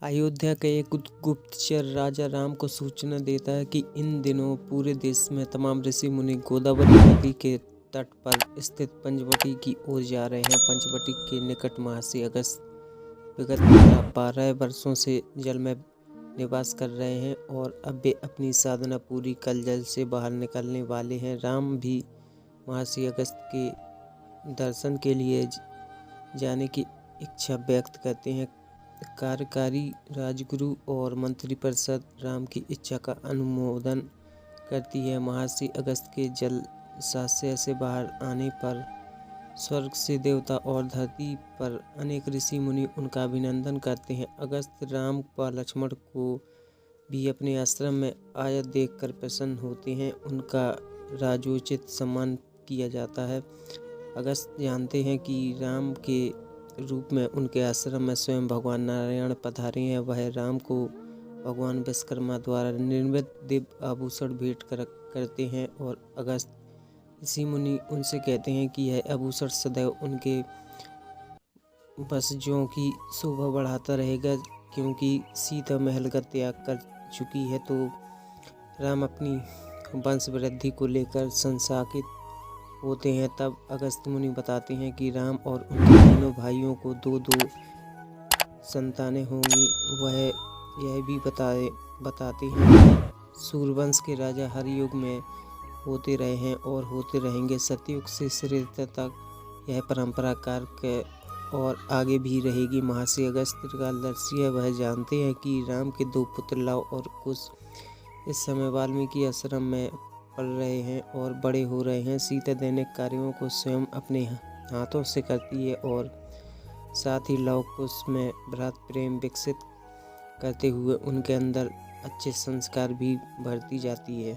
अयोध्या का एक गुप्तचर राजा राम को सूचना देता है कि इन दिनों पूरे देश में तमाम ऋषि मुनि गोदावरी नदी के तट पर स्थित पंचवटी की ओर जा रहे हैं। पंचवटी के निकट महर्षि अगस्त्य विगत 12 वर्षों से जल में निवास कर रहे हैं और अब वे अपनी साधना पूरी कर जल से बाहर निकलने वाले हैं। राम भी महर्षि अगस्त्य के दर्शन के लिए जाने की इच्छा व्यक्त करते हैं। कार्यकारी राजगुरु और मंत्रिपरिषद राम की इच्छा का अनुमोदन करती है। महर्षि अगस्त्य के जल शास्य से बाहर आने पर स्वर्ग से देवता और धरती पर अनेक ऋषि मुनि उनका अभिनंदन करते हैं। अगस्त्य राम व लक्ष्मण को भी अपने आश्रम में आया देखकर प्रसन्न होते हैं। उनका राजोचित सम्मान किया जाता है। अगस्त्य जानते हैं कि राम के रूप में उनके आश्रम में स्वयं भगवान नारायण पधारे हैं। वह राम को भगवान विश्वकर्मा द्वारा निर्मित दिव्य आभूषण भेंट करते हैं और अगस्त्य ऋषि मुनि उनसे कहते हैं कि यह आभूषण सदैव उनके वंशजों की शोभा बढ़ाता रहेगा। क्योंकि सीता महल का त्याग कर चुकी है तो राम अपनी वंश वृद्धि को लेकर संशयित होते हैं। तब अगस्त्य मुनि बताते हैं कि राम और उनके तीनों भाइयों को दो संतानें होंगी। वह यह भी बताते हैं कि सूर्यवंश के राजा हर युग में होते रहे हैं और होते रहेंगे। सतयुग से श्रीत्य तक यह परंपरा कार्य और आगे भी रहेगी। महर्षि अगस्त्य कालदर्शी है। वह जानते हैं कि राम के 2 पुत्र लव और कुश इस समय वाल्मीकि आश्रम में पढ़ रहे हैं और बड़े हो रहे हैं। सीता दैनिक कार्यों को स्वयं अपने हाथों से करती है और साथ ही लव कुश में भ्रातृ प्रेम विकसित करते हुए उनके अंदर अच्छे संस्कार भी भरती जाती है।